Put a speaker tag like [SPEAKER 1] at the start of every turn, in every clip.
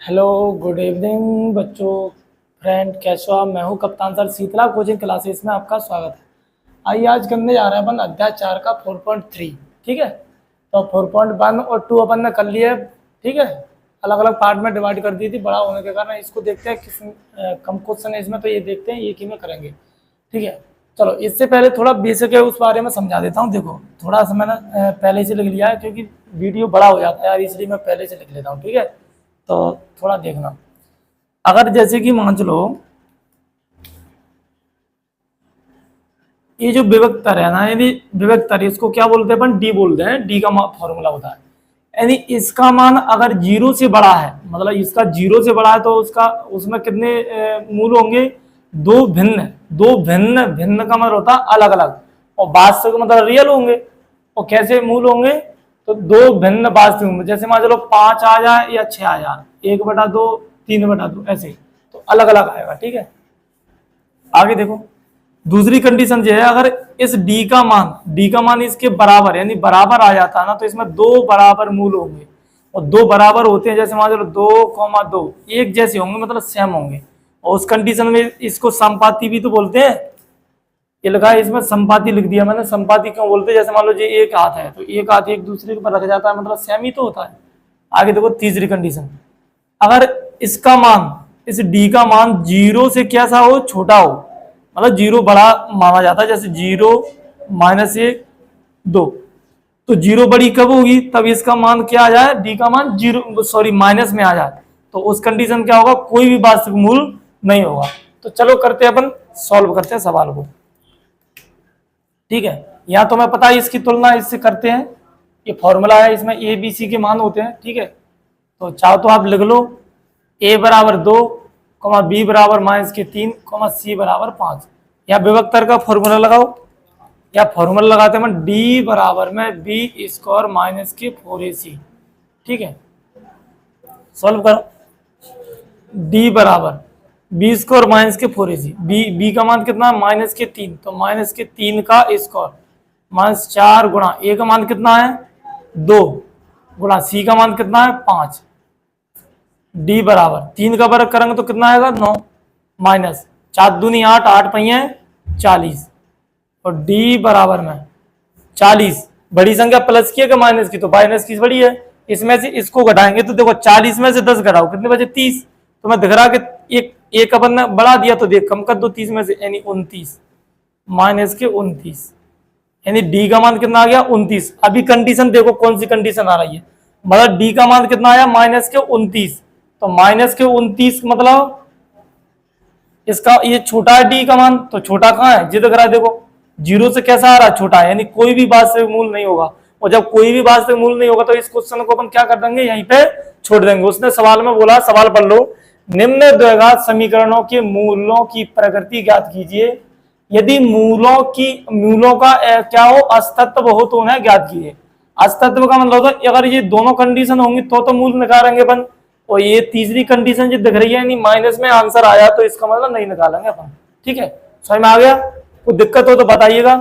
[SPEAKER 1] Hello, good evening बच्चों। Friend कैसे हो आप? मैं हूं कप्तान सर, शीतला कोचिंग क्लासेस में आपका स्वागत है। आइए आज करने जा रहे हैं अपन अध्याय 4 का 4.3। ठीक है, तो 4.1 और 2 अपन ने कर लिए है। ठीक है, अलग अलग पार्ट में डिवाइड कर दी थी बड़ा होने के कारण। इसको देखते हैं किस कम क्वेश्चन है इसमें, तो ये देखते हैं एक ही में करेंगे। ठीक है, चलो इससे पहले थोड़ा बेसिक है उस बारे में समझा देता हूँ। देखो थोड़ा सा मैंने पहले से लिख लिया है क्योंकि वीडियो बड़ा हो जाता है यार, इसलिए मैं पहले से लिख लेता हूँ। ठीक है, तो थोड़ा देखना। अगर जैसे कि मान चलो ये जो विभक्तर है ना, यदि विभक्तर इसको क्या बोलते हैं अपन? डी बोलते हैं। डी का फॉर्मूला होता है, यानी इसका मान अगर जीरो से बड़ा है, मतलब इसका जीरो से बड़ा है, तो उसका उसमें कितने मूल होंगे? दो भिन्न भिन्न का मतलब होता है अलग अलग, और वास्तविक मतलब रियल होंगे। और कैसे मूल होंगे? तो दो भिन्न वास्तविक मूल। जैसे मान चलो 5 आ जाए या 6 आ जाए, 1/2 3/2 ऐसे, तो अलग अलग आएगा। ठीक है, आगे देखो दूसरी कंडीशन जो है, अगर इस डी का मान इसके बराबर यानी बराबर आ जाता है ना, तो इसमें दो बराबर मूल होंगे। और दो बराबर होते हैं, जैसे मान लो 2,2 एक जैसे होंगे, मतलब सेम होंगे। और उस कंडीशन में इसको संपाति भी तो बोलते हैं। ये लगा है इसमें संपाति लिख दिया मैंने। संपाति क्यों बोलते हैं? जैसे मान लो ये एक हाथ है, तो एक हाथ एक दूसरे के ऊपर रख जाता है, मतलब सेम ही तो होता है। आगे देखो तीसरी कंडीशन, अगर इसका मान इस डी का मान जीरो से कैसा हो? छोटा हो, मतलब जीरो बड़ा माना जाता है। जैसे 0-1 2, तो जीरो बड़ी कब होगी? तब इसका मान क्या आ जाए? डी का मान जीरो सॉरी माइनस में आ जाए, तो उस कंडीशन क्या होगा? कोई भी वास्तविक मूल नहीं होगा। तो चलो करते हैं अपन, सॉल्व करते हैं सवाल को। ठीक है, यहाँ तो मैं पता है इसकी तुलना इससे करते हैं। ये फॉर्मूला है, इसमें ए बी सी के मान होते हैं। ठीक है, तो चाहो तो आप लिख लो a बराबर 2, बी बराबर -3, सी बराबर 5। या विभक्तर का फॉर्मूला लगाओ, या फॉर्मूला लगाते हैं डी बराबर में बी स्क्वायर -4ac। ठीक है, सॉल्व करो। डी बराबर बी स्क्वायर -4ac, बी का मान कितना है? -3, तो -3 का स्क्वायर -4 गुणा ए का मान कितना है? 2 गुणा सी का मान कितना है? 5। डी बराबर 3 का वर्ग करेंगे तो कितना आएगा? 9 माइनस 4 दूनी 8, 8 पहिए 40, और डी बराबर में 40 बड़ी संख्या प्लस की है कि माइनस की? तो माइनस की बड़ी है। इसमें से इसको घटाएंगे तो देखो 40 में से 10 घटाओ, कितने बचे? 30। तो मैं दिख रहा कि एक अपन ने बढ़ा दिया, तो देख कम कर दो 30 में से, यानी 29 -29, यानी डी का मान कितना आ गया? 29। अभी कंडीशन देखो कौन सी कंडीशन आ रही है, मतलब डी का मान कितना आया? -29। तो -29 मतलब इसका ये छोटा है डी का मान, तो छोटा कहाँ है? जिद करा देखो जीरो से कैसा आ रहा है? छोटा है, यानी कोई भी वास्तविक मूल नहीं होगा। और जब कोई भी वास्तविक मूल नहीं होगा, तो इस क्वेश्चन को अपन क्या कर देंगे? यहीं पे छोड़ देंगे। उसने सवाल में बोला, सवाल पढ़ लो, निम्न द्विघात समीकरणों के मूलों की प्रकृति ज्ञात कीजिए। यदि मूलों का क्या हो? अस्तित्व हो तो उन्हें ज्ञात कीजिए। अस्तित्व का मतलब होता है अगर ये दोनों कंडीशन होंगी तो मूल निकालेंगे अपन। और ये तीसरी कंडीशन जो दिख रही है, यानी माइनस में आंसर आया, तो इसका मतलब नहीं निकालेंगे अपन। ठीक है, समझ में आ गया? कोई दिक्कत हो तो बताइएगा।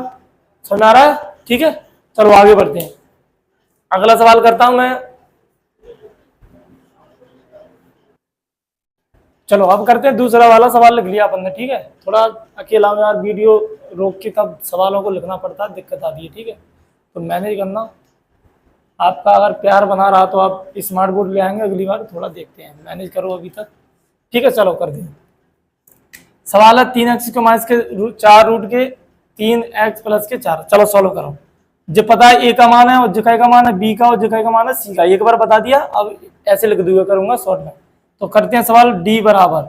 [SPEAKER 1] समझ में आ रहा है? ठीक है, चलो आगे बढ़ते हैं। अगला सवाल करता हूं मैं। चलो अब करते हैं दूसरा वाला सवाल। लिख लिया अपन ने। ठीक है, थोड़ा अकेला में यार वीडियो रोक के तब सवालों को लिखना पड़ता है, दिक्कत आती है। ठीक है, तो मैनेज करना। आपका अगर प्यार बना रहा तो आप स्मार्ट बोर्ड ले आएंगे अगली बार। थोड़ा देखते हैं, मैनेज करो अभी तक। ठीक है, चलो कर दें। सवाल है 3x के माइनस के 4 रूट के 3x प्लस के 4। चलो सॉल्व करो। जो पता है ए का मान है, और जिका का मान है बी का, और जिका का मान है सी का। एक बार बता दिया, अब ऐसे लिख दूंगा करूंगा शॉर्ट में। तो करते हैं सवाल। डी बराबर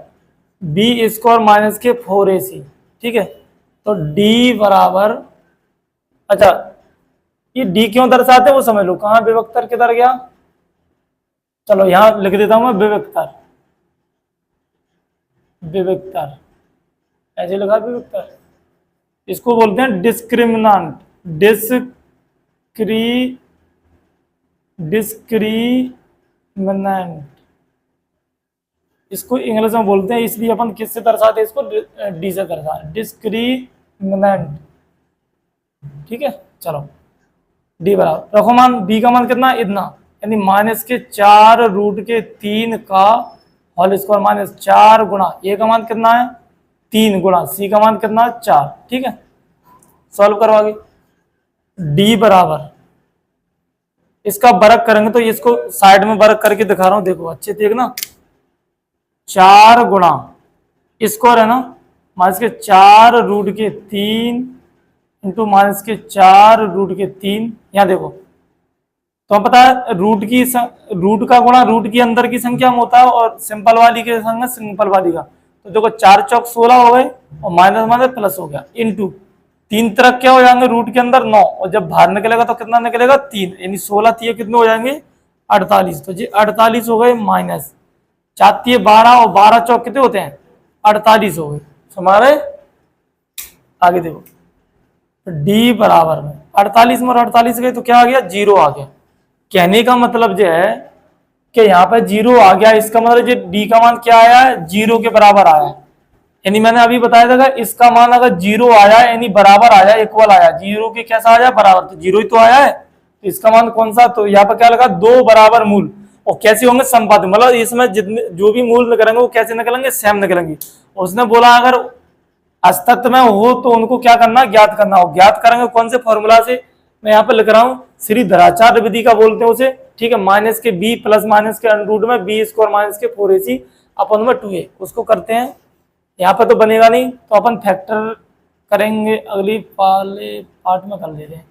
[SPEAKER 1] बी स्क्वायर माइनस के 4ac। ठीक है, तो डी बराबर, अच्छा ये डी क्यों दर्शाते हैं वो समझ लो। कहाँ विभक्तर किधर गया? चलो यहां लिख देता हूं मैं विभक्तर। विभक्तर ऐसे लगा विभक्तर। इसको बोलते हैं डिस्क्रिमिनांट। डिस्क्रिमिनेंट इसको इंग्लिश में बोलते हैं, इसलिए अपन किससे दर्शाते हैं इसको? डी से दर्शाते, डिस्क्रिमिनेंट। ठीक है, चलो डी बराबर रखो मान, बी का मान कितना? इतना, यानी -4 रूट के 3 का होल स्क्वायर माइनस 4 गुणा ए का मान कितना है 3 गुणा सी का मान कितना है 4। ठीक है, सॉल्व करो आगे। डी बराबर, इसका वर्ग करेंगे तो इसको साइड में वर्ग करके दिखा रहा हूं, देखो अच्छे देखना। 4 गुणा स्क्वायर है ना माइनस के 4 रूट के 3 इंटू माइनस के 4 रूट के 3। यहाँ देखो तो हम पता है रूट का गुणा रूट के अंदर की संख्या में होता है और सिंपल वाली के संग सिंपल वाली का। तो देखो 4 चौक 16 हो गए और माइनस माइनस प्लस हो गया इंटू 3 तरफ क्या हो जाएंगे रूट के अंदर 9 और जब बाहर निकलेगा तो कितना निकलेगा 3, यानी 16 3 कितने हो जाएंगे 48। तो जी 48 हो गए माइनस 4 3 12 और 12 चौक कितने होते हैं 48 हो गए। समझ रहे? आगे देखो डी बराबर में 48 में और 48 गए तो क्या आ गया 0 आ गया। कहने का मतलब जो है कि यहाँ पे 0 आ गया, इसका मतलब जो डी का मान क्या आया है 0 के बराबर आया है। यानी मैंने अभी बताया था कि इसका मान अगर 0 आया यानी बराबर आया इक्वल आया 0 के कैसा आया बराबर, तो 0 ही तो आया है। तो इसका मान कौन सा, तो यहाँ पर क्या लगा 2 बराबर मूल और कैसे होंगे संपात, मतलब इसमें जितने जो भी मूल निकलेंगे वो कैसे निकलेंगे सेम निकलेंगे। उसने बोला अगर अस्तित्व में हो तो उनको क्या करना ज्ञात करना हो, ज्ञात करेंगे कौन से फॉर्मूला से, मैं यहाँ पे लिख रहा हूं श्रीधराचार्य विधि का बोलते हैं उसे। ठीक है, माइनस के बी प्लस माइनस के अंडर रूट में बी स्क्वायर माइनस के 4ac अपन में 2a, उसको करते हैं। यहाँ पे तो बनेगा नहीं तो अपन फैक्टर करेंगे अगली वाले पार्ट में कर लेते हैं।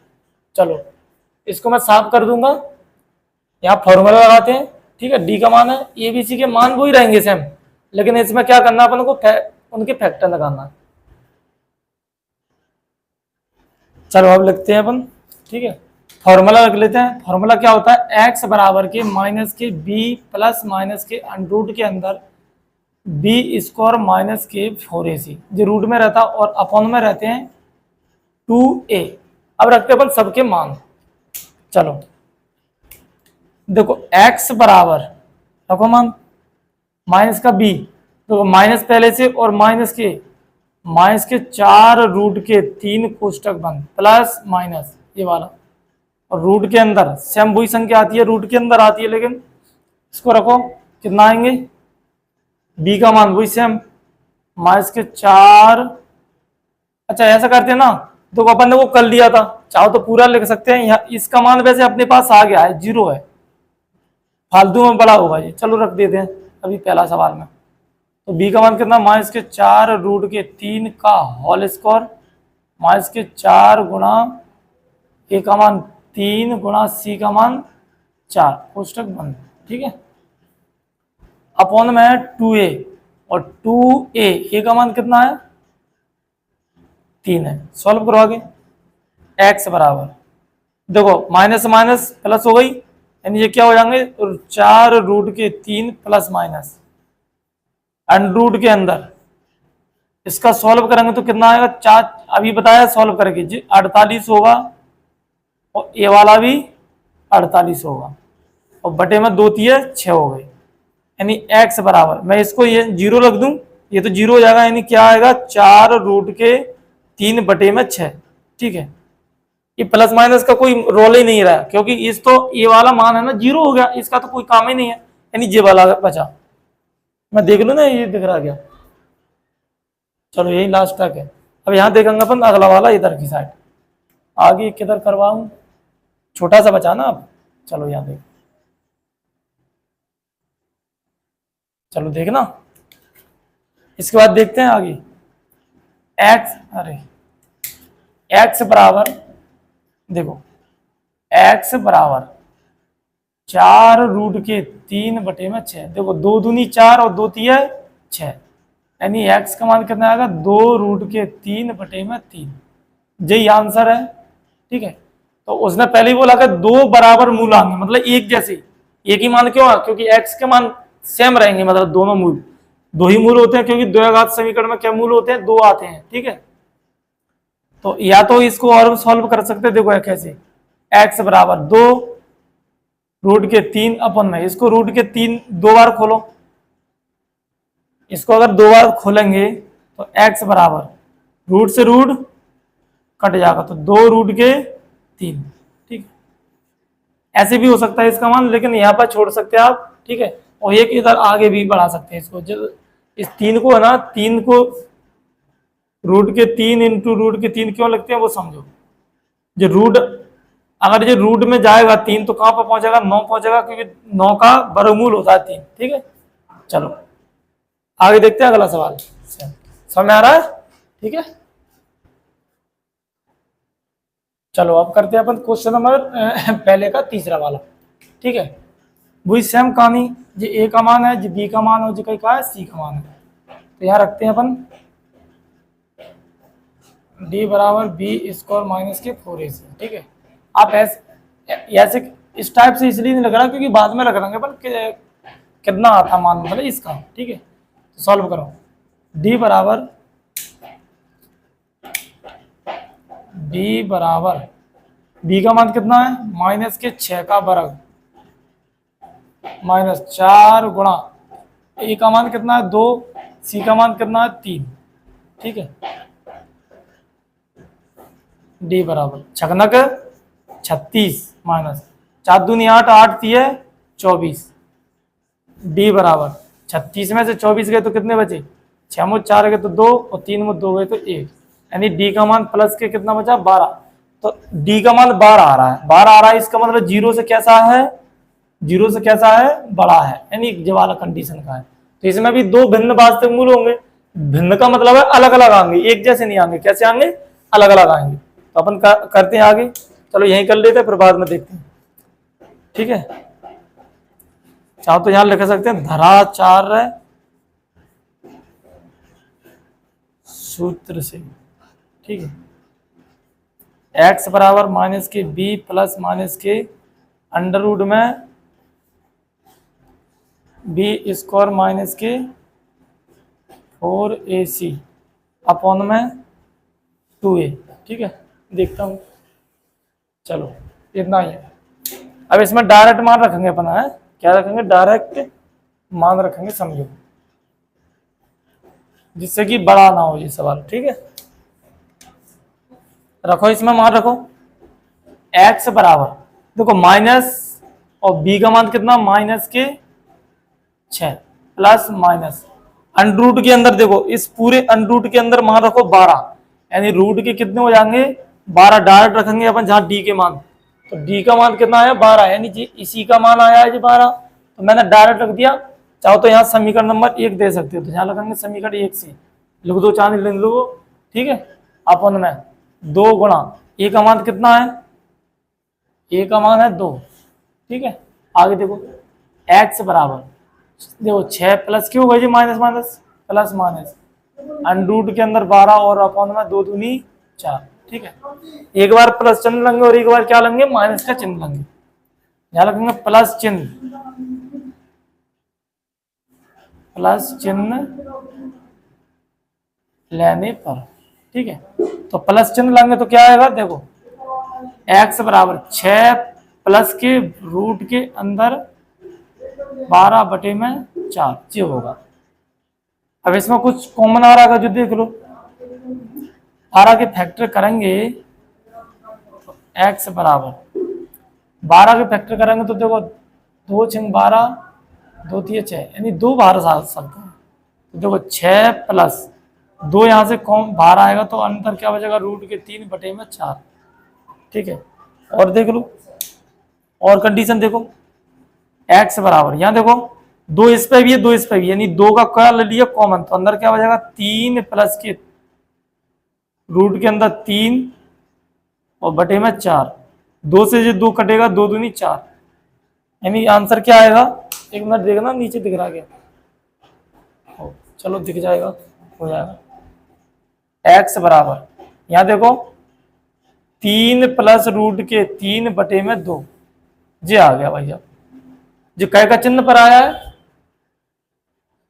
[SPEAKER 1] चलो इसको मैं साफ कर दूंगा, यहाँ फॉर्मूला लगाते हैं। ठीक है, डी का मान है ए बी सी के मान वो ही रहेंगे सेम, लेकिन इसमें क्या करना अपन को उनके फैक्टर लगाना। चलो अब लिखते हैं अपन। ठीक है, फॉर्मूला रख लेते हैं। फॉर्मूला क्या होता है x बराबर के माइनस के b प्लस माइनस के अंडर रूट के अंदर बी स्क्वायर माइनस के 4ac जो रूट में रहता और अपॉन में रहते हैं 2a। अब रखते हैं अपन सबके मान। चलो देखो x बराबर रखो मान माइनस का b, तो माइनस पहले से और माइनस के 4 रूट के 3 कोष्टक बंद प्लस माइनस ये वाला और रूट के अंदर सेम वही संख्या आती है रूट के अंदर आती है, लेकिन इसको रखो कितना आएंगे बी का मान वही सेम माइनस के 4। अच्छा ऐसा करते हैं ना, तो अपन ने वो कर लिया था, चाहो तो पूरा लिख सकते हैं। यहाँ इसका मान वैसे अपने पास आ गया है 0 है, फालतू में बड़ा होगा ये। चलो रख देते हैं अभी पहला सवाल में। तो बी का मान कितना माइनस के 4 रूट के 3 का होल स्क्वायर माइनस के 4 गुणा ए का मान 3 गुणा सी का मान 4 कोष्टक बंद। ठीक है, अपॉन में 2a और 2a ए का मान कितना है 3 है। सॉल्व करो आगे। x बराबर देखो माइनस माइनस प्लस हो गई, यानी ये क्या हो जाएंगे 4 रूट के 3 प्लस माइनस अंडर रूट के अंदर इसका सॉल्व करेंगे तो कितना आएगा 4, अभी बताया सॉल्व करके जी 48 होगा और ए वाला भी 48 होगा और बटे में 2 3 6 हो गए, यानी x बराबर मैं इसको ये 0 रख दूं, ये तो 0 हो जाएगा, यानी क्या आएगा 4 रूट के 3 बटे में 6। ठीक है, ये प्लस माइनस का कोई रोल ही नहीं रहा क्योंकि इस तो ये वाला मान है ना 0 हो गया, इसका तो कोई काम ही नहीं है, यानी ये वाला बचा। मैं देख लूँ ना ये दिख रहा क्या, चलो यही लास्ट तक है। अब यहाँ देखेंगे अपन अगला वाला इधर की साइड, आगे किधर करवाऊं, छोटा सा बचा ना अब। चलो यहाँ देख, चलो देखना, इसके बाद देखते हैं आगे। x बराबर देखो x बराबर 4 रूट के 3 बटे में 6। देखो 2 दूनी 4 और 2 तिया 6, यानी x का मान कितना आएगा 2 रूट के 3 बटे में 3। यही आंसर है। ठीक है, तो उसने पहले ही बोला कि 2 बराबर मूल आएंगे, मतलब एक जैसे, एक ही मान क्यों, क्योंकि x के मान सेम रहेंगे, मतलब दोनों मूल 2 ही मूल होते हैं, क्योंकि द्वैघात समीकरण में क्या मूल होते हैं 2 आते हैं। ठीक है, तो या तो इसको और सॉल्व कर सकते हैं, देखो कैसे x बराबर 2 रूट के 3 अपन में इसको रूट के 3 2 बार खोलो, इसको अगर 2 बार खोलेंगे तो x बराबर रूट से रूट कट जाएगा तो 2 रूट के 3। ठीक है, ऐसे भी हो सकता है इसका मान, लेकिन यहाँ पर छोड़ सकते हैं आप। ठीक है, और एक इधर आगे भी बढ़ा सकते हैं इसको। जो इस 3 को है ना, 3 को रूट के 3 इंटू रूट के 3 क्यों लगते हैं वो समझो। जो रूट, अगर ये रूट में जाएगा 3 तो कहां पर पहुंचेगा, 9 पहुंचेगा, क्योंकि 9 का वर्गमूल होता है 3। ठीक है, चलो आगे देखते हैं अगला सवाल। समझ में आ रहा है? ठीक है, चलो अब करते हैं अपन क्वेश्चन नंबर पहले का तीसरा वाला। ठीक है, वही सेम कहानी, जो ए का मान है, जो बी का मान है, जो कहीं का है सी का मान है। तो यहाँ रखते हैं अपन डी बराबर बी स्क्वायर माइनस के 4ac। ठीक है, आप ऐसे इस टाइप से इसलिए नहीं लग रहा क्योंकि बाद में लग रहा है अपन कितना आता मान मतलब इसका। ठीक है, तो सॉल्व करो। डी बराबर बी का मान कितना है, माइनस के 6 का वर्ग माइनस 4 गुणा ए का मान कितना है 2, सी का मान कितना है 3। ठीक है, डी बराबर छकनक 36 माइनस 4 दूनी 8, 8 दिए 24। डी बराबर 36 में से 24 गए तो कितने बचे, 6 में 4 गए तो 2 और 3 में 2 गए तो 1, यानी डी का मान प्लस के कितना बचा 12। तो डी का मान 12 आ रहा है, 12 आ रहा है, इसका मतलब जीरो से कैसा है, जीरो से कैसा है बड़ा है, यानी जो वाला कंडीशन का है। तो इसमें भी दो भिन्न वास्तविक मूल होंगे। भिन्न का मतलब है अलग अलग आएंगे, एक जैसे नहीं आएंगे। कैसे आएंगे, अलग अलग आएंगे। तो अपन करते हैं आगे, चलो यहीं कर लेते हैं फिर बाद में देखते हैं। ठीक है, चाहो तो यहां लिख सकते हैं धराचार्य सूत्र से। ठीक है, एक्स बराबर माइनस के बी प्लस माइनस के अंडर रूट में बी स्क्वायर माइनस के 4ac अपॉन में 2a। ठीक है, देखता हूं, चलो इतना ही है। अब इसमें डायरेक्ट मान रखेंगे अपन, है क्या रखेंगे, डायरेक्ट मान रखेंगे, समझो, जिससे कि बड़ा ना हो ये सवाल। ठीक है, रखो इसमें मान रखो। एक्स बराबर देखो माइनस और बी का मान कितना माइनस के 6 प्लस माइनस अंडरूट के अंदर देखो, इस पूरे अंडरूट के अंदर मान रखो 12, यानी रूट के कितने हो जाएंगे 12। डायरेक्ट रखेंगे अपन जहां डी के मान, तो डी का मान कितना है 12, यानी जी इसी का मान आया है जी 12। तो मैंने डायरेक्ट रख दिया। चाहो तो यहाँ समीकरण नंबर 1 दे सकते हो, तो यहाँ लगाएंगे समीकरण 1 से लिख दो, चांद लिख लो। ठीक है, अपन में 2 गुणा ए का मान कितना है, ए का मान है 2। ठीक है, आगे देखो एक्स बराबर देखो 6 प्लस क्यों होगा जी minus minus plus minus under root के अंदर 12 और अपॉन में 2 दूनी 4। ठीक है, एक बार प्लस चिन्ह लेंगे और एक बार क्या लेंगे माइनस का चिन्ह लेंगे। यहां लगेंगे प्लस चिन्ह लेने पर। ठीक है, तो प्लस चिन्ह लेंगे तो क्या आएगा देखो, एक्स बराबर 6 प्लस के रूट के अंदर 12 बटे में 4 ये होगा। अब इसमें कुछ कॉमन आ रहा है जो देख लो, 12 के फैक्टर करेंगे तो एक्स बराबर 12 के फैक्टर करेंगे तो देखो 2 6 12 2 3 6, यानी 2 बाहर आ सकते हैं। तो देखो 6 प्लस 2 यहाँ से कॉम बाहर आएगा तो अंतर क्या बचेगा रूट के 3 बटे में 4। ठीक है, और देख लो और कंडीशन देखो, एक्स बराबर यहाँ देखो 2 इस पे भी है 2 इस पे भी, यानी 2 का क्या ले लिया कॉमन, तो अंदर क्या बचेगा 3 प्लस के रूट के अंदर 3 और बटे में 4। 2 से जो 2 कटेगा 2 दूनी 4, यानी आंसर क्या आएगा, एक मिनट देखना नीचे दिख रहा क्या, चलो दिख जाएगा, हो जाएगा। एक्स बराबर यहाँ देखो 3 प्लस रूट के 3 बटे में 2, ये आ गया भैया। जो कै का चिन्ह पर आया है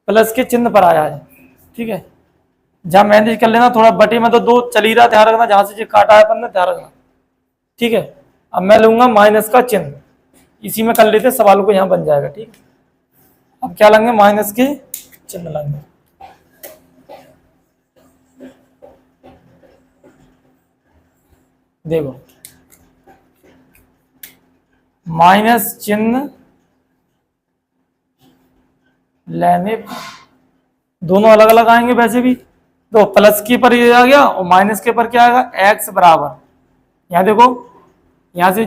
[SPEAKER 1] प्लस के चिन्ह पर आया है। ठीक है, जहां मैनेज कर लेना थोड़ा, बटे में तो 2 चल ही रहा, ध्यान रखना, जहां से जो काटा है अपन ने ध्यान रखना। ठीक है, अब मैं लूंगा माइनस का चिन्ह, इसी में कर लेते सवाल को, यहां बन जाएगा। ठीक है, अब क्या लेंगे माइनस के चिन्ह लेंगे। देखो माइनस चिन्ह लेने पर दोनों अलग अलग आएंगे वैसे भी। तो प्लस के पर ये आ गया और माइनस के पर क्या आएगा, एक्स बराबर, यहाँ देखो यहाँ से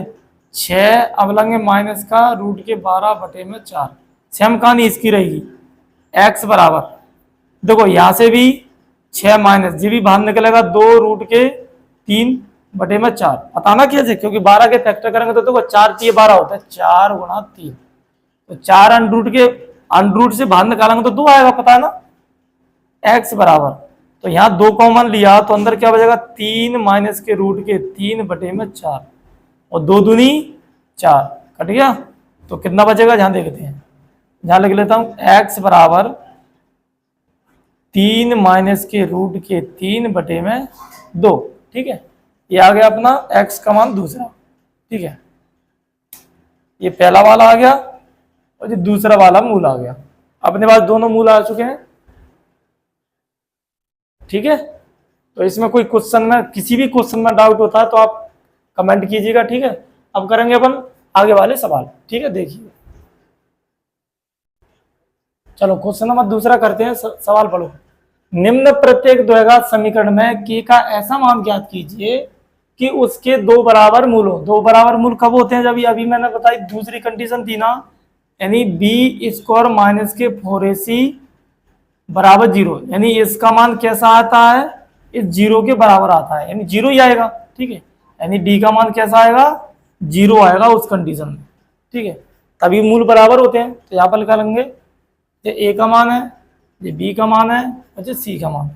[SPEAKER 1] 6 अब लेंगे माइनस का रूट के 12/4, सेम कहानी इसकी रहेगी। एक्स बराबर देखो यहाँ से भी 6 माइनस जी भी बाहर निकलेगा 2√3/4। बताना कैसे, क्योंकि 12 के फैक्टर करेंगे तो देखो 4×3 = 12 होता है, 4×3। तो 4 अंडरूट से बाहर निकालेंगे तो 2 आएगा, पता है ना। एक्स बराबर, तो यहाँ 2 कॉमन लिया तो अंदर क्या बचेगा, 3 माइनस के रूट के 3/4 और 2 दूनी 4, कट गया। तो कितना बचेगा जहां देखते हैं, जहां लिख लेता हूं, एक्स बराबर 3 माइनस के रूट के 3/2। ठीक है, ये आ गया अपना एक्स का मान दूसरा। ठीक है, ये पहला वाला आ गया और ये दूसरा वाला मूल आ गया। अपने पास दोनों मूल आ चुके हैं। ठीक है, तो इसमें कोई क्वेश्चन में, किसी भी क्वेश्चन में डाउट होता है तो आप कमेंट कीजिएगा। ठीक है, अब करेंगे अपन आगे वाले सवाल। ठीक है, देखिए, चलो क्वेश्चन नंबर दूसरा करते हैं। सवाल पढ़ो। निम्न प्रत्येक द्विघात समीकरण में k का ऐसा मान ज्ञात कीजिए कि उसके 2 बराबर मूल हो। 2 बराबर मूल कब होते हैं, जब ये अभी मैंने बताई दूसरी कंडीशन थी ना, यानी b² माइनस के 4ac बराबर 0, यानी इसका मान कैसा आता है, इस 0 के बराबर आता है, यानी 0 ही आएगा। ठीक है, यानी d का मान कैसा आएगा, 0 आएगा उस कंडीशन में। ठीक है, तभी मूल बराबर होते हैं। तो यहाँ पर लिखा लेंगे, ये ए का मान है, ये बी का मान है और ये सी का मान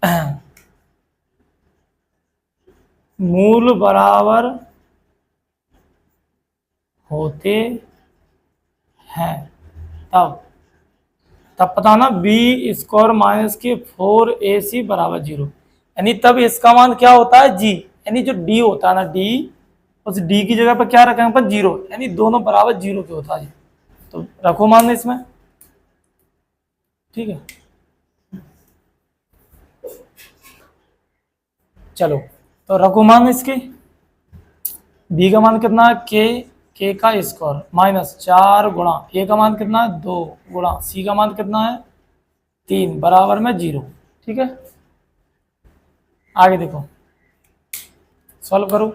[SPEAKER 1] है। मूल बराबर होते हैं तब पता ना b² माइनस के 4ac बराबर 0, यानी तब इसका मान क्या होता है, g, यानी जो d होता है ना, d, उस d की जगह पर क्या रखेंगे अपन, 0, यानी दोनों बराबर 0 के होता है। तो रखो मान इसमें। ठीक है, चलो तो रखो मान इसके। b का मान कितना है, k का स्क्वायर माइनस 4 गुणा a का मान कितना है, 2 गुणा c का मान कितना है, 3 बराबर में 0। ठीक है, आगे देखो, सॉल्व करो।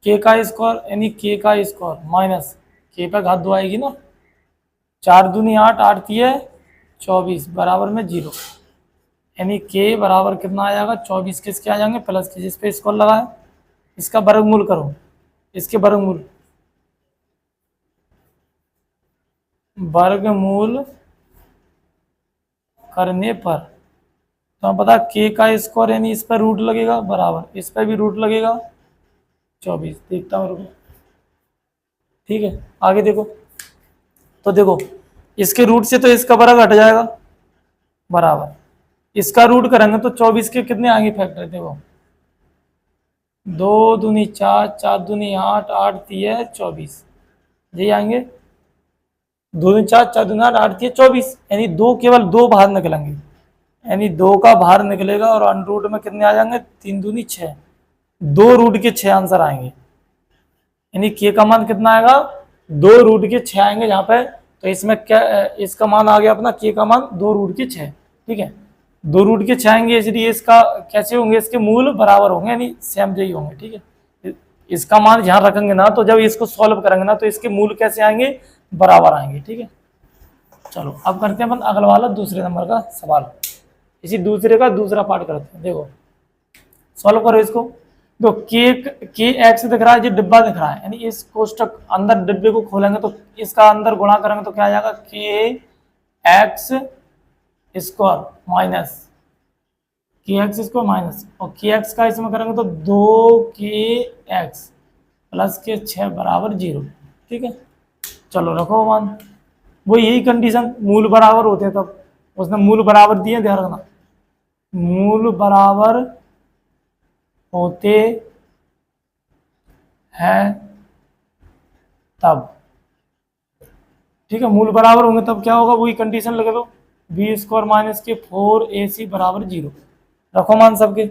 [SPEAKER 1] k का स्क्वायर यानी k का स्क्वायर माइनस k पे घात 2 आएगी ना, 4 दूनी 8, 8 तिये 24 बराबर में 0, यानी k बराबर कितना आ जाएगा, 24 किसके आ जाएंगे, प्लस के, जिस पे स्क्वायर लगा है इसका वर्गमूल करो, इसके वर्गमूल करने पर तो हम पता k का स्क्वायर यानी इस पर रूट लगेगा बराबर, इस पर भी रूट लगेगा 24। देखता हूँ रुको। ठीक है, आगे देखो, तो देखो इसके रूट से तो इसका वर्ग हट जाएगा बराबर, इसका रूट करेंगे तो 24 के कितने आएंगे फैक्टर, देखो 2 दूनी 4, 4 दूनी 8, 8 तिये 24, यही आएंगे। 2 दूनी 4, 4 दूनी 8, 8 तिये 24, यानी 2 केवल 2 बाहर निकलेंगे, यानी 2 का बाहर निकलेगा और अंडरूट में कितने आ जाएंगे, 3 दूनी 6, 2 रूट के 6 आंसर आएंगे, यानी के का मान कितना आएगा, 2 रूट के 6 आएंगे यहाँ पे। तो इसमें क्या, इसका मान आ गया अपना के का मान 2 रूट के 6। ठीक है, 2 रूट के 6 आएंगे, इसलिए इसका कैसे होंगे, इसके मूल बराबर होंगे, यानी सेम जही होंगे। ठीक है, इसका मान ध्यान रखेंगे ना, तो जब इसको सॉल्व करेंगे ना तो इसके मूल कैसे आएंगे, बराबर आएंगे। ठीक है, चलो अब करते हैं अपन अगला वाला दूसरे नंबर का सवाल। इसी दूसरे का दूसरा पार्ट करते हैं। देखो सॉल्व करो इसको। तो के एक्स दिख रहा है, जो डिब्बा दिख रहा है, यानी इस कोष्टक अंदर डिब्बे को खोलेंगे तो इसका अंदर गुणा करेंगे तो क्या आ जाएगा, के एक्स स्क्वायर माइनस के एक्स स्क्वायर माइनस, और के एक्स का इसमें करेंगे तो 2 के एक्स प्लस के 6 बराबर 0। ठीक है, चलो रखो मान, वो यही कंडीशन, मूल बराबर होते हैं तब, उसने मूल बराबर दिए, ध्यान रखना, मूल बराबर होते हैं तब। ठीक है, मूल बराबर होंगे तब क्या होगा, वही कंडीशन लगे दो, b² माइनस के 4ac बराबर 0। रखो मान सबके,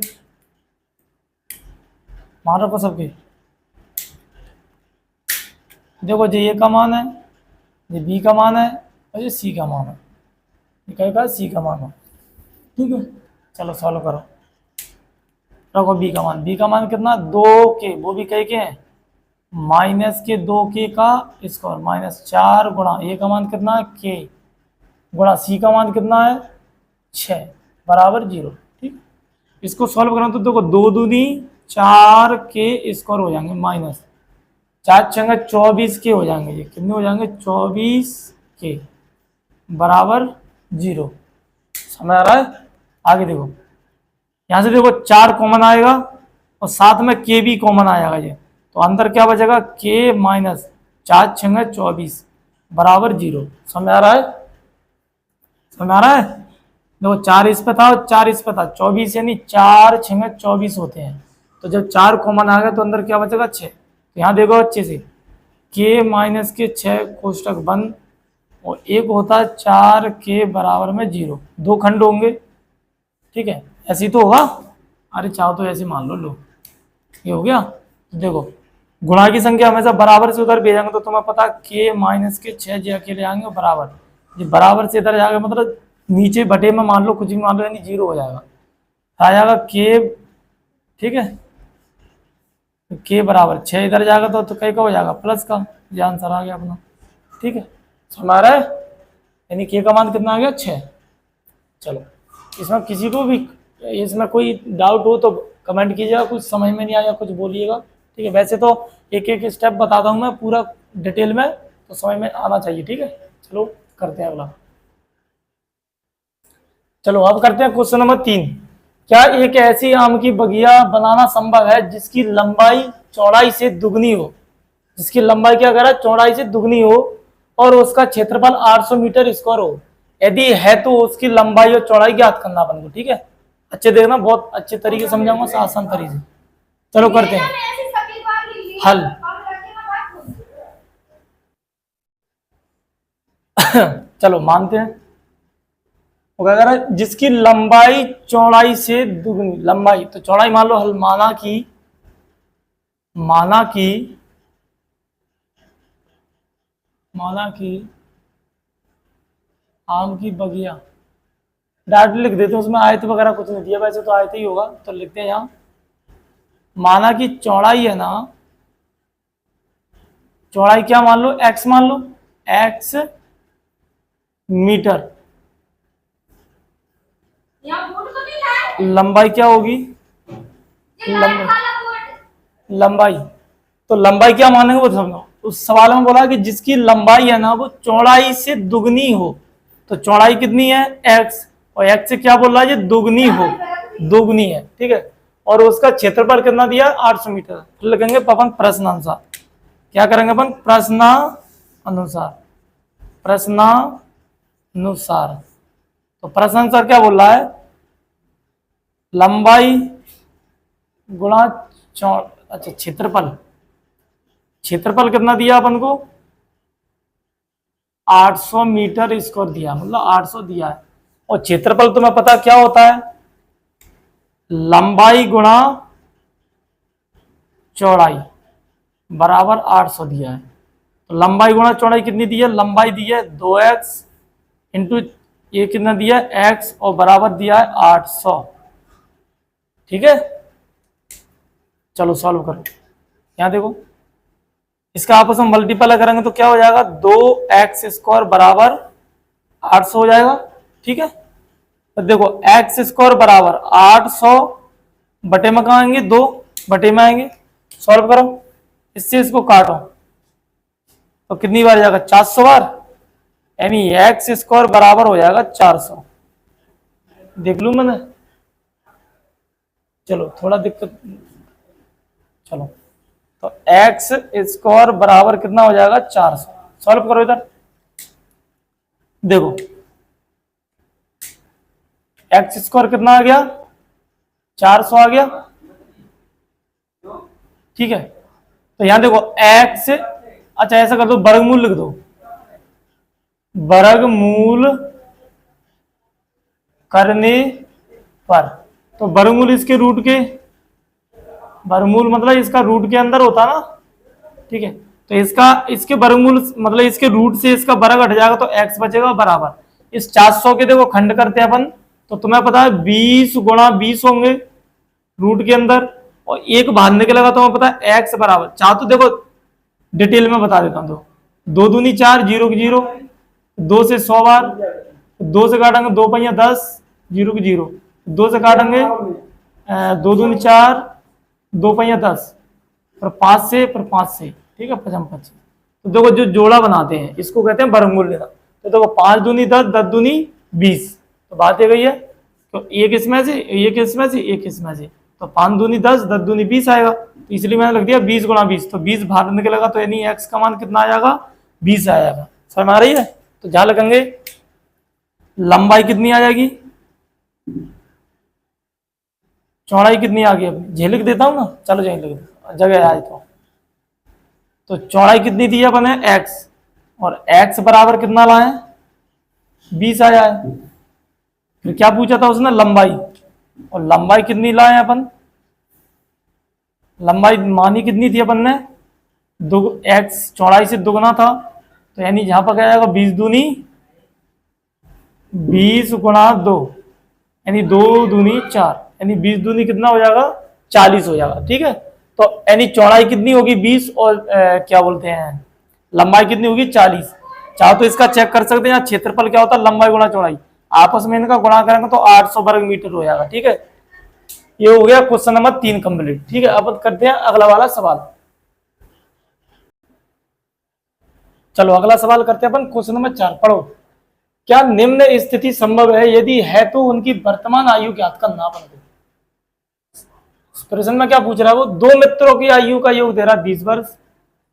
[SPEAKER 1] मान रखो सबके। देखो ये का मान है, ये b का मान है और ये सी का मान है, ये कहेगा सी का मान है। ठीक है, चलो सॉल्व करो। रखो बी का मान, बी का मान कितना 2k, वो भी कह के हैं -2k का स्क्वायर -4 गुणा ए का मान कितना है k गुणा सी का मान कितना है 6 बराबर 0। ठीक, इसको सॉल्व करना तो देखो 2 दूनी 4k स्क्वायर हो जाएंगे माइनस 4 छंगा 24k हो जाएंगे, ये कितने हो जाएंगे 24k बराबर 0। समझ आ रहा है? आगे देखो, यहाँ से देखो 4 कॉमन आएगा और साथ में k भी कॉमन आएगा, ये तो अंदर क्या बचेगा k माइनस 4 छंगा 24 बराबर 0। समझ आ रहा है? समझ आ रहा है? देखो 4 इस पे था और 4 इस पे था, 24 यानी 4 छंगा 24 होते हैं, तो जब 4 कॉमन आ गया तो अंदर क्या बचेगा 6। तो यहाँ देखो अच्छे से k माइनस के 6 कोष्टक बंद और एक होता है 4k बराबर में 0, 2 खंड होंगे। ठीक है, ऐसे ही तो होगा। अरे चाहो तो ऐसे मान लो, लो ये हो गया। तो देखो गुणा की संख्या हमेशा बराबर से उधर भेजेंगे तो तुम्हें पता k माइनस के 6 जो अकेले आएंगे बराबर, ये बराबर से इधर जाएगा मतलब नीचे बटे में मान लो कुछ भी मान लो यानी 0 हो जाएगा, आ जाएगा k। ठीक है, तो k बराबर 6 इधर जाएगा तो कई का हो जाएगा प्लस का, ये आंसर आ गया अपना। ठीक है, समझ रहा है? यानी k का मान कितना आ गया 6। चलो इसमें किसी को भी इसमें कोई डाउट हो तो कमेंट कीजिएगा, कुछ समझ में नहीं आया कुछ बोलिएगा। ठीक है, वैसे तो एक एक स्टेप बताता हूँ मैं पूरा डिटेल में, तो समझ में आना चाहिए। ठीक है, चलो करते हैं अगला। चलो अब करते हैं क्वेश्चन नंबर 3। क्या एक ऐसी आम की बगिया बनाना संभव है जिसकी लंबाई चौड़ाई से दुगनी हो, जिसकी लंबाई क्या कह रहा है चौड़ाई से दुगनी हो और उसका क्षेत्रफल 800 मीटर स्क्वायर हो? यदि है तो उसकी लंबाई और चौड़ाई ज्ञात करना अपन को। ठीक है, अच्छे देखना, बहुत अच्छे तरीके से समझाऊंगा, आसान तरीके से। चलो करते हैं हल। चलो मानते हैं, वो क्या कह रहा है जिसकी लंबाई चौड़ाई से दुगनी, लंबाई तो चौड़ाई मान लो हल, माना की आम की बगिया, डायरेक्ट लिख देते हैं, उसमें आयत वगैरह कुछ नहीं दिया, वैसे तो आयत ही होगा तो लिखते हैं यहाँ माना की चौड़ाई है ना, चौड़ाई क्या मान लो x मान लो, x मीटर, लंबाई क्या होगी लंबाई, तो लंबाई क्या मानेंगे वो समझो। उस सवाल में बोला कि जिसकी लंबाई है ना वो चौड़ाई से दुगनी हो, तो चौड़ाई कितनी है x और x से क्या बोल रहा है ये दुगनी हो, दुगनी है। ठीक है, और उसका क्षेत्रफल कितना दिया 800 मीटर। तो लिखेंगे अपन प्रश्न अनुसार, क्या करेंगे अपन प्रश्नानुसार, प्रश्नानुसार। तो प्रश्न अनुसार क्या बोल रहा है लंबाई गुणा अच्छा क्षेत्रफल, क्षेत्रफल कितना दिया अपन को 800 मीटर स्क्वायर दिया, मतलब 800 दिया है, और क्षेत्रफल तुम्हें पता क्या होता है लंबाई गुणा चौड़ाई बराबर 800 दिया है। तो लंबाई गुणा चौड़ाई कितनी दी है, लंबाई दी है 2x इंटू ये कितना दिया है x और बराबर दिया है 800। ठीक है, चलो सॉल्व करो। यहाँ देखो इसका आपस में मल्टीपल करेंगे तो क्या हो जाएगा 2x स्क्वायर बराबर 800 हो जाएगा। ठीक है, तो देखो x स्क्वायर बराबर 800 बटे में कहाँ आएंगे 2 बटे में आएंगे, सॉल्व करो, इससे इसको काटो तो कितनी बार जाएगा 400 बार, यानी x स्क्वायर बराबर हो जाएगा 400। देख लू मैंने, चलो थोड़ा दिक्कत, चलो तो x स्क्वायर बराबर कितना हो जाएगा 400, सॉल्व करो इधर। देखो x स्क्वायर कितना आ गया 400 आ गया। ठीक है, तो यहां देखो x, अच्छा ऐसा कर दो वर्गमूल लिख दो, वर्गमूल करने पर, तो वर्गमूल इसके रूट के, वर्गमूल मतलब इसका रूट के अंदर होता ना। ठीक है, तो इसका इसके वर्गमूल मतलब इसके रूट से इसका वर्ग हट जाएगा तो x बचेगा बराबर। इस 400 के देखो खंड करते हैं अपन, तो तुम्हें पता है 20 गुणा 20 होंगे रूट के अंदर, और एक बाहर निकलेगा तो हमें पता है x बराबर, चाह तो देखो डिटेल में बता देता हूँ। तो 2 दूनी 4, 0 की 0, 2 से 100 बार, 2 से काटेंगे 2 पहिया 10, 0 की 0, 2 से काटेंगे 2 दूनी 4, 2 पहिया 10, फिर 5 से, फिर 5 से, ठीक है 5 25। तो देखो जो जोड़ा बनाते हैं इसको कहते हैं वर्गमूल लेना। तो देखो 5 दूनी 10, 10 दूनी 20, तो बात ये गई है, तो एक इसमें से, एक इसमें से, एक इसमें से, तो 5 दूनी 10, 10 दूनी 20 आएगा, तो इसलिए मैंने लिख दिया 20 गुणा 20, तो 20 बाहर निकलेगा तो यानी x का मान कितना आ जाएगा 20 आएगा। समझ में आ रही है? तो ध्यान रखेंगे लंबाई कितनी आ जाएगी, चौड़ाई कितनी आ गई, अपनी झे लिख देता हूँ ना, चलो झे लिख देता जगह आए तो चौड़ाई कितनी दी अपन है x, और x बराबर कितना लाए 20 आया है। फिर क्या पूछा था उसने, लंबाई, और लंबाई कितनी लाए अपन, लंबाई मानी कितनी थी अपन ने, x चौड़ाई से दुगना था, तो यानी जहां पर क्या जाएगा 20 दूनी 20 गुणा 2, यानी 2 दूनी 4, यानी 20 दूनी कितना हो जाएगा 40 हो जाएगा। ठीक है, तो यानी चौड़ाई कितनी होगी 20 और क्या बोलते हैं लंबाई कितनी होगी 40। चाहो तो इसका चेक कर सकते हैं, यहाँ क्षेत्रफल क्या होता है लंबाई गुणा चौड़ाई, आपस में इनका गुणा करेंगे तो 800 वर्ग मीटर हो जाएगा। ठीक है, ये हो गया क्वेश्चन नंबर 3 कंप्लीट। ठीक है, अब करते हैं अगला वाला सवाल। चलो अगला सवाल करते हैं अपन, क्वेश्चन नंबर 4 पढ़ो। क्या निम्न स्थिति संभव है, यदि है तो उनकी वर्तमान आयु ज्ञात करना। अपन को प्रश्न में क्या पूछ रहा है, वो 2 मित्रों की आयु का योग दे रहा है 20 वर्ष,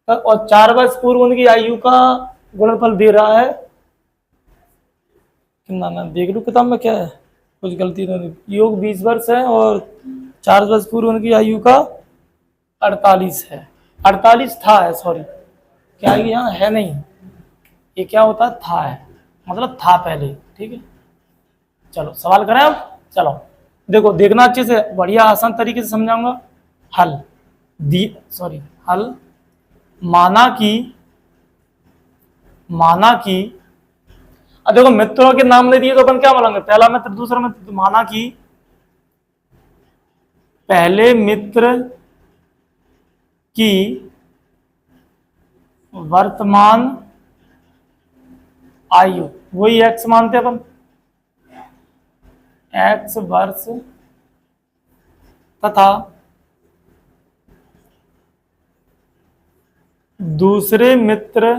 [SPEAKER 1] और 4 वर्ष पूर्व उनकी आयु का गुणनफल दे रहा है कितना, ना देख लू किताब में क्या है, कुछ गलती तो नहीं। योग 20 वर्ष है और 4 वर्ष पूर्व उनकी आयु का 48 है, 48 था है, सॉरी क्या है यहाँ है नहीं, ये क्या होता है था है, मतलब था पहले। ठीक है, चलो सवाल करें अब। चलो देखो देखना अच्छे से, बढ़िया आसान तरीके से समझाऊंगा। हल हल माना कि अब देखो मित्रों के नाम ले दिए तो अपन क्या बोलेंगे, पहला मित्र दूसरा मित्र, तो माना कि पहले मित्र की वर्तमान आयु, वही x मानते अपन, x वर्ष, तथा दूसरे मित्र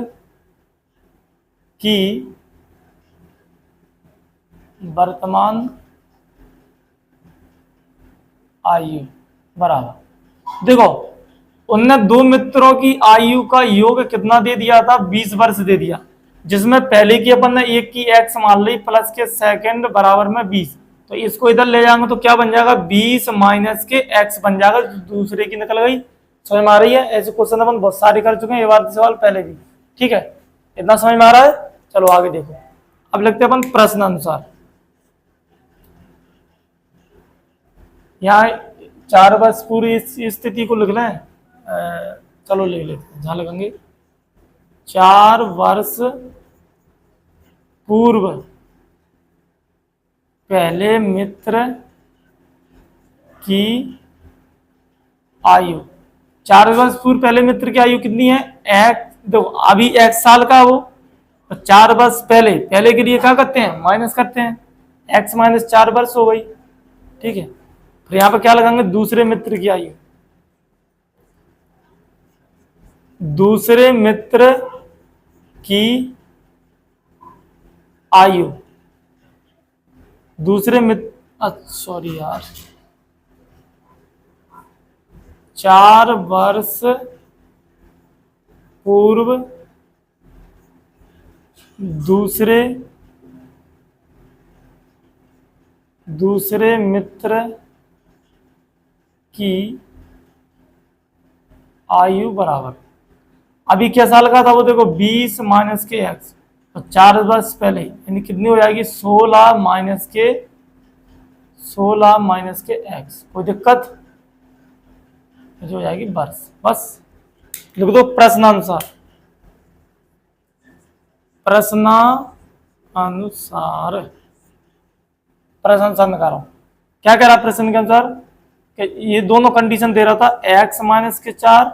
[SPEAKER 1] की वर्तमान आयु बराबर। देखो उनने 2 मित्रों की आयु का योग कितना दे दिया था 20 वर्ष दे दिया, जिसमें पहले की अपन ने एक की x मान ली प्लस के सेकंड बराबर में 20, तो इसको इधर ले जाएंगे तो क्या बन जाएगा 20 माइनस के x बन जाएगा, दूसरे की निकल गई। समझ में आ रही है? ऐसे क्वेश्चन अपन बहुत सारे कर चुके हैं, ये बार सवाल पहले भी। ठीक है, इतना समझ में आ रहा है? चलो आगे देखो, अब लिखते हैं अपन प्रश्न अनुसार। यहाँ 4 वर्ष पूर्व इस स्थिति को लिख लें, चलो ले लेते हैं, जहां लगेंगे 4 वर्ष पूर्व पहले मित्र की आयु, 4 वर्ष पूर्व पहले मित्र की आयु कितनी है x, देखो अभी x साल का वो, तो 4 वर्ष पहले, पहले के लिए क्या करते हैं माइनस करते हैं, x माइनस 4 वर्ष हो गई। ठीक है, फिर यहां पर क्या लगाएंगे दूसरे मित्र की आयु, दूसरे मित्र की आयु, दूसरे मित्र, सॉरी यार, 4 वर्ष पूर्व दूसरे मित्र की आयु बराबर, अभी क्या साल का था वो, देखो 20 माइनस के x, तो 4 वर्ष पहले यानी कितनी हो जाएगी 16 माइनस के x, कोई दिक्कत जो हो जाएगी वर्ष, बस लिख दो प्रश्नानुसार, प्रश्नानुसार, प्रश्न अनुसार निकालो। क्या कह रहा प्रश्न के अनुसार कि ये दोनों कंडीशन दे रहा था x माइनस के 4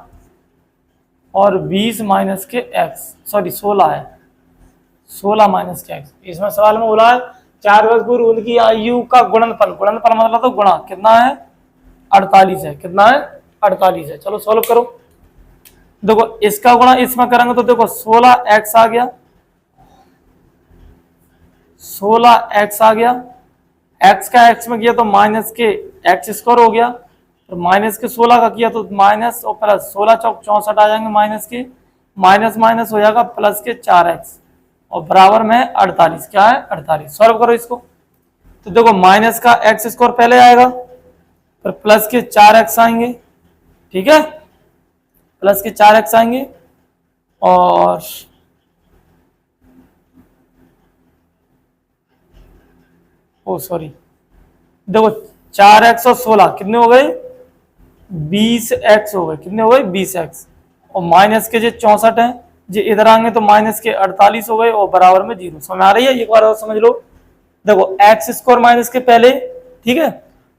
[SPEAKER 1] और 20 माइनस के x, सॉरी 16 है, 16 माइनस के x। इसमें सवाल में बोला है 4 वर्ष पूर्व उनकी आयु का गुणनफल, गुणनफल मतलब तो गुणा, कितना है 48 है, कितना है 48 है। चलो सॉल्व करो। देखो इसका गुणा इसमें करेंगे तो देखो 16x आ गया, 16x आ गया, x का x में किया तो माइनस के x स्क्वायर हो गया, और माइनस के 16 का किया तो माइनस और प्लस 16 चौक 64 आ जाएंगे, माइनस के माइनस माइनस हो जाएगा प्लस के 4x और बराबर में 48, क्या है 48। सॉल्व करो इसको तो देखो माइनस का x स्क्वायर पहले आएगा, फिर प्लस के 4x आएंगे, ठीक है, प्लस के 4x आएंगे, और ओ सॉरी देखो 4x और 16 कितने हो गए 20x हो गए, कितने हो गए 20x, और माइनस के जो 64 है जो इधर आएंगे तो माइनस के 48 हो गए और बराबर में 0। समझ आ रही है, एक बार और समझ लो। देखो x स्क्वायर माइनस के पहले, ठीक है,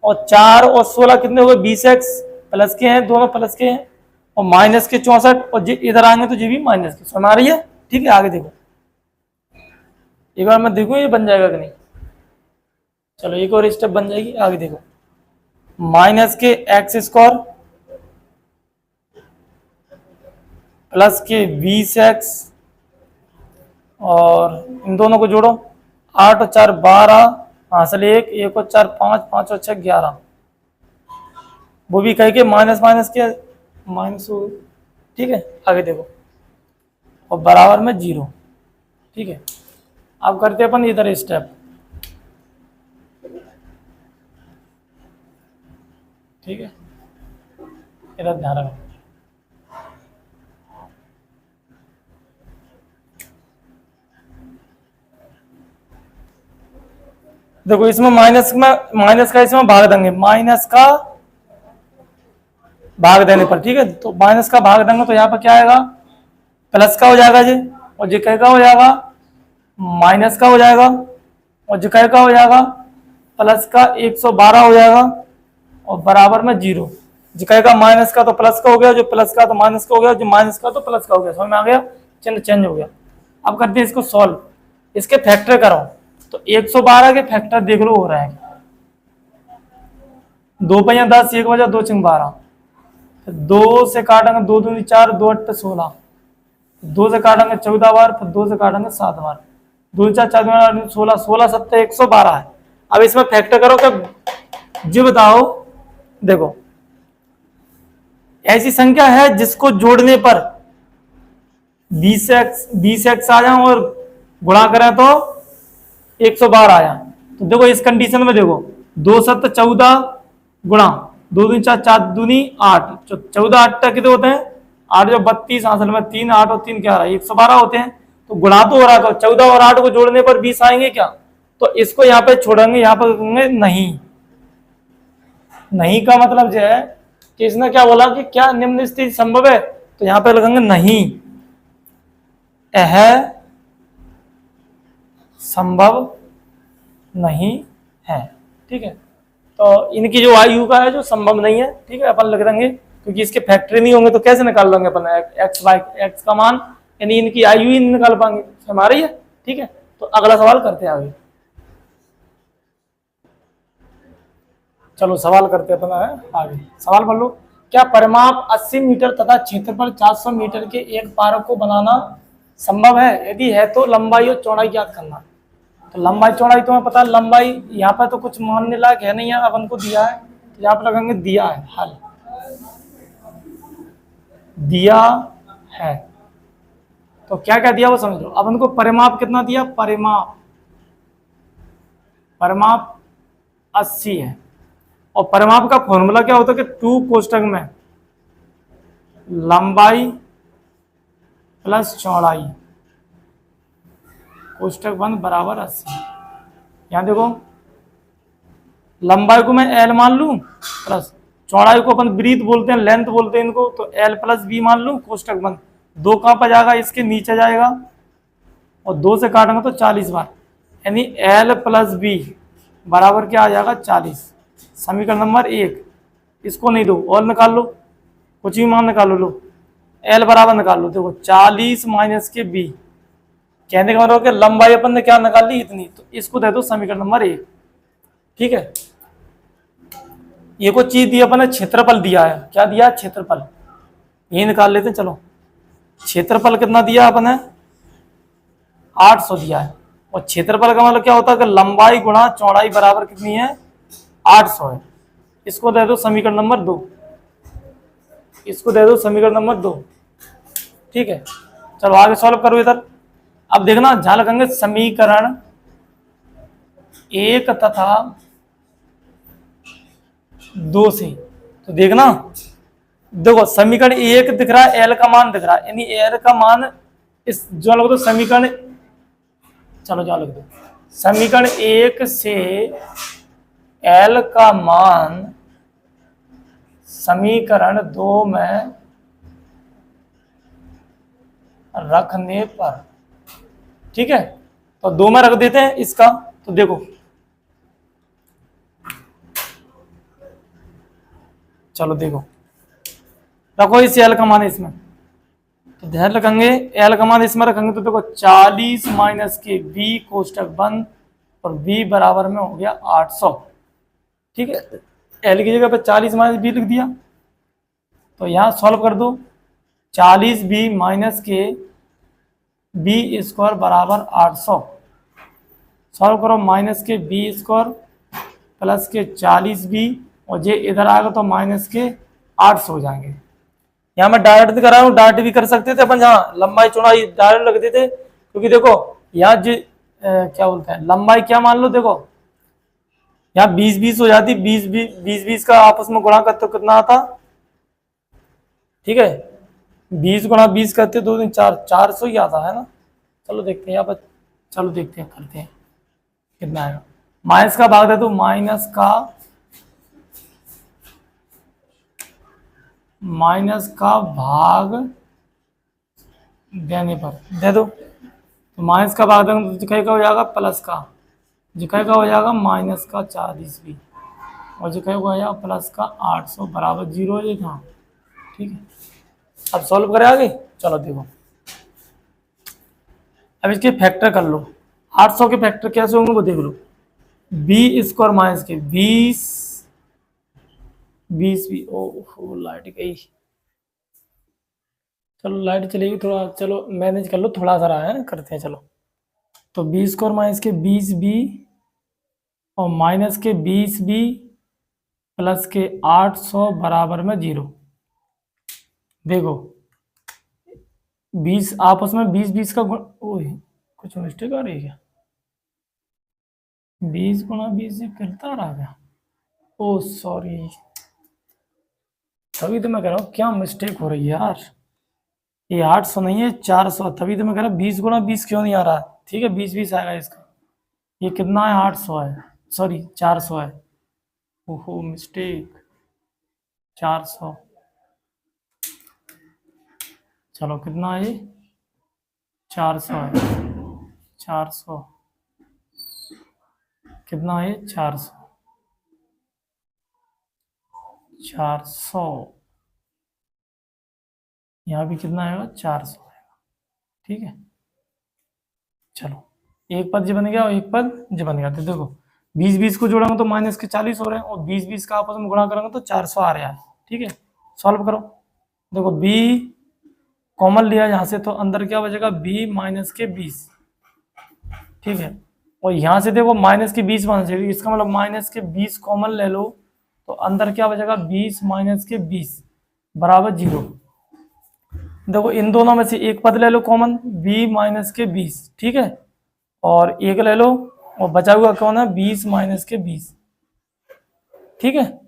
[SPEAKER 1] और 4 और 16 कितने हो गए 20x, प्लस के हैं, दोनों प्लस के हैं, और माइनस के 64 और जो इधर आएंगे तो ये भी माइनस के। समझ आ रही है, ठीक है। आगे देखो, एक बार मैं देखूं ये बन जाएगा कि नहीं। चलो एक और स्टेप बन जाएगी, आगे देखो माइनस के एक्स स्क्वायर प्लस के 20x, और इन दोनों को जोड़ो, 8 और 4 12, हासिल 1, 1 और 4 5, 5 और 6 11, वो भी कह के माइनस माइनस के माइनस हो, ठीक है। आगे देखो और बराबर में 0, ठीक है। अब करते अपन इधर स्टेप, ठीक है, इधर ध्यान रखो। देखो इसमें माइनस का इसमें भाग देंगे, माइनस का भाग देने पर, ठीक है, तो माइनस का भाग देंगे तो यहाँ पर क्या आएगा प्लस का हो जाएगा जी, और जी का हो जाएगा माइनस का हो जाएगा, और जी का हो जाएगा प्लस का 112 हो जाएगा और बराबर में 0। जी का माइनस का तो प्लस का हो गया, जो प्लस का तो माइनस का हो गया, जो माइनस का तो प्लस का हो गया। समझ में आ गया, चिन्ह चेंज हो गया। अब करते हैं इसको सॉल्व, इसके फैक्टर करो तो 112 के फैक्टर देख लो हो रहा है 2 पहिया 10, 1 बजा 2 चिंग 12, 2 से काटेंगे 2 दूनी 4, 2 8 16, 2 से काटेंगे 14 बार, फिर 2 से काटेंगे 7 बार, 2 4 4 16, 16 7 112 है। अब इसमें फैक्टर करो कि जी बताओ, देखो ऐसी संख्या है जिसको जोड़ने पर 20x आ जाए और गुणा करें तो 112 आया। तो देखो इस कंडीशन में देखो 2 7 14 गुणा 2 दूनी 4, 4 दूनी 8, 14 8 कितने होते हैं 8 जो 32, असल में 3 8 और 3 11 112 होते हैं। तो गुणा तो हो रहा था, 14 और 8 को जोड़ने पर 20 आएंगे क्या, तो इसको यहाँ पे छोड़ेंगे, यहाँ पर नहीं। नहीं का मतलब जो है कि इसने क्या बोला कि क्या निम्न स्थिति संभव है, तो यहाँ पे लगेंगे नहीं, यह संभव नहीं है, ठीक है। तो इनकी जो आयु का है जो संभव नहीं है, ठीक है, अपन लिख देंगे क्योंकि इसके फैक्टर नहीं होंगे तो कैसे निकाल देंगे अपन एक्स का मान, यानी इनकी आयु ही निकाल पाएंगे। हमारी है, ठीक है। तो अगला सवाल करते हैं आगे, चलो सवाल करते हैं अपन आगे। सवाल पढ़ लो, क्या परिमाप 80 मीटर तथा क्षेत्रफल 400 मीटर के एक पार्क को बनाना संभव है, यदि है तो लंबाई और चौड़ाई ज्ञात करना। तो लंबाई चौड़ाई तुम्हें पता है, लंबाई यहाँ पर तो कुछ मानने लायक है नहीं है, अपन को दिया है तो यहाँ पर लगेंगे दिया है, हल दिया है, तो क्या क्या दिया वो समझ लो। अपन को परिमाप कितना दिया, परिमाप 80 है, और परिमाप का फॉर्मूला क्या होता है कि 2 कोष्टक में लंबाई प्लस चौड़ाई कोष्टक 1 बराबर 80। यहाँ देखो लंबाई को मैं L मान लूं प्लस चौड़ाई को अपन ब्रीथ बोलते हैं, लेंथ बोलते हैं इनको, तो एल प्लस बी मान लो कोष्टक बंद। 2 कहाँ पर जाएगा, इसके नीचे जाएगा, और 2 से काटेंगे तो 40 बार, यानी एल प्लस बी बराबर क्या आ जाएगा 40। समीकरण नंबर 1। इसको नहीं दो और निकाल लो, कुछ भी मान निकालो, लो एल बराबर निकाल लो। देखो 40 माइनस के बी, कहने का मतलब कि लंबाई अपन ने क्या निकाल ली इतनी, तो इसको दे दो समीकरण नंबर 1। ठीक है, ये को चीज दी अपन ने, क्षेत्रफल दिया है, क्या दिया है क्षेत्रफल, ये निकाल लेते हैं। चलो क्षेत्रफल कितना दिया अपन ने, 800 दिया है, और क्षेत्रफल का मतलब क्या होता है कि लंबाई गुणा चौड़ाई बराबर कितनी है 800 है। इसको दे दो समीकरण नंबर 2, इसको दे दो समीकरण नंबर 2। ठीक है, चलो आगे सॉल्व करो इधर। अब देखना ध्यान रखेंगे समीकरण 1 तथा 2 से, तो देखना, देखो समीकरण 1 दिख रहा है, एल का मान दिख रहा है, यानी एल का मान इस जो लिख दो समीकरण, चलो जो लिख दो समीकरण 1 से एल का मान समीकरण 2 में रखने पर, ठीक है, तो 2 में रख देते हैं इसका। तो देखो चलो देखो रखो इस एल का मान इसमें, तो ध्यान रखेंगे एल का मान इसमें रखेंगे, तो देखो 40 माइनस के बी कोष्टक बंद, और बी बराबर में हो गया 800। ठीक है, एल की जगह पे 40 माइनस बी लिख दिया, तो यहाँ सॉल्व कर दो, 40 बी माइनस के बी स्क्वायर बराबर 800, सॉल्व करो, माइनस के बी स्क्वायर प्लस के 40 बी, और ये इधर आएगा तो माइनस के 800 हो जाएंगे। यहाँ मैं डायरेक्ट करा रहा हूँ, डायरेक्ट भी कर सकते थे अपन, जहाँ लंबाई चौड़ाई डायरेक्ट रख देते, क्योंकि देखो यहाँ जो क्या बोलते हैं लंबाई क्या मान लो, देखो यहाँ 20-20 हो जाती, 20-20 का आपस में गुणा करते तो कितना आता, ठीक है 20 गुणा 20 करते 2 दिन 400 ही आता है ना। चलो देखते हैं यहाँ पर, चलो देखते हैं करते हैं कितना आएगा। माइनस का भाग दे दो, माइनस का भाग देने पर दे दो, तो माइनस का भाग देंगे तो जिका का हो जाएगा प्लस का, जिका का हो जाएगा माइनस का 40 भी, और जिका हो जाएगा प्लस का 800 बराबर 0 हो जाएगा। ठीक है, अब सॉल्व करें आगे, चलो देखो अब इसके फैक्टर कर लो, 800 के फैक्टर कैसे होंगे वो देख लो, बी स्क्वायर माइनस के 20 भी, ओहो लाइट गई, चलो लाइट चलेगी थोड़ा, चलो मैनेज कर लो, थोड़ा सा रहा है करते हैं। चलो तो बी स्क्वायर माइनस के 20 बी और माइनस के 20 बी प्लस के 800 बराबर में 0। देखो 20 आपस में 20-20 का गुण, ओह कुछ मिस्टेक आ रही है क्या, 20 गुणा 20 करता रहा क्या, ओ सॉरी, तभी तो मैं कह रहा हूँ क्या मिस्टेक हो रही है यार, ये 800 नहीं है 400, तभी तो मैं कह रहा 20 गुणा 20 क्यों नहीं आ रहा। ठीक है 20-20 आएगा इसका, ये कितना है 800 है, सॉरी 400 है, ओहो मिस्टेक 400, चलो कितना है ये 400 है, 400 कितना है 400 यहाँ भी कितना आएगा 400 आएगा। ठीक है, चलो एक पद जी बन गया और एक पद जी बन गया, तो देखो 20-20 को जोड़ेंगे तो माइनस के 40 हो रहे हैं, और 20-20 का आपस में गुणा करेंगे तो 400 आ रहा है। ठीक है, सॉल्व करो, देखो b कॉमन लिया यहाँ से, तो अंदर क्या बचेगा b माइनस के 20। ठीक है, और यहाँ से देखो माइनस के 20 माइनस, इसका मतलब माइनस के 20 कॉमन ले लो, तो अंदर क्या बचेगा 20 माइनस के 20 बराबर 0। देखो इन दोनों में से एक पद ले लो कॉमन, b माइनस के 20, ठीक है, और एक ले लो, और बचा हुआ कौन है 20 माइनस के 20। ठीक है,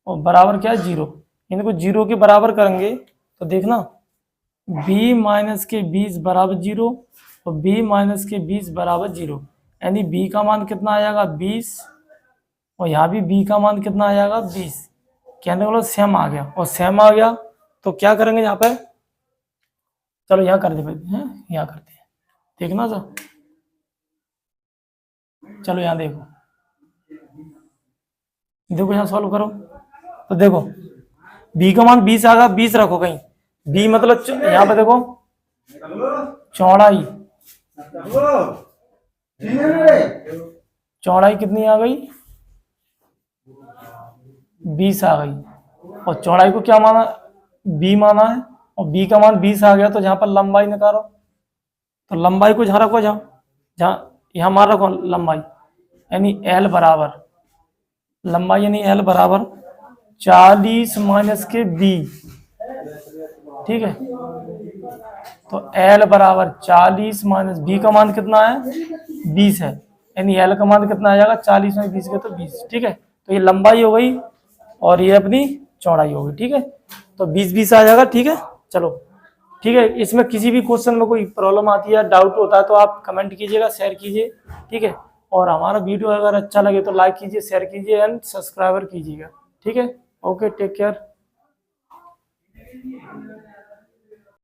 [SPEAKER 1] और बराबर क्या है 0, इनको 0 के बराबर करेंगे तो देखना b माइनस के 20 बराबर 0 और b माइनस के 20 बराबर 0, यानी b का मान कितना आ जाएगा 20, और यहाँ भी b का मान कितना आ जाएगा 20। कहने वाला सेम आ गया, और सेम आ गया तो क्या करेंगे यहाँ पे, चलो यहाँ कर दे भाई, हैं यहाँ करते हैं, देखना सर, चलो यहाँ देखो, देखो यहाँ सॉल्व करो, तो देखो b का मान 20 आ गया, 20 रखो कहीं, b मतलब यहाँ पे देखो चौड़ाई, चौड़ाई कितनी आ गई, 20 आ गई, और चौड़ाई को क्या माना, b माना है, और b का मान 20 आ गया, तो जहां पर लंबाई निकालो, तो लंबाई को जहां रखो, जहां जहां यहां मान रखो लंबाई, यानी l बराबर, लंबाई यानी l बराबर 40 माइनस के b, ठीक है, तो l बराबर 40 माइनस b का मान कितना है, 20 है, यानी l का मान कितना आ जाएगा, 40 में 20 के तो 20, ठीक है, तो ये लंबाई हो गई और ये अपनी चौड़ाई हो गई, ठीक है, तो 20-20 आ जाएगा, ठीक है। चलो ठीक है, इसमें किसी भी क्वेश्चन में कोई प्रॉब्लम आती है, डाउट होता है तो आप कमेंट कीजिएगा, शेयर कीजिए, ठीक है, और हमारा वीडियो अगर अच्छा लगे तो लाइक कीजिए, शेयर कीजिए एंड सब्सक्राइबर कीजिएगा, ठीक है। Okay, take care.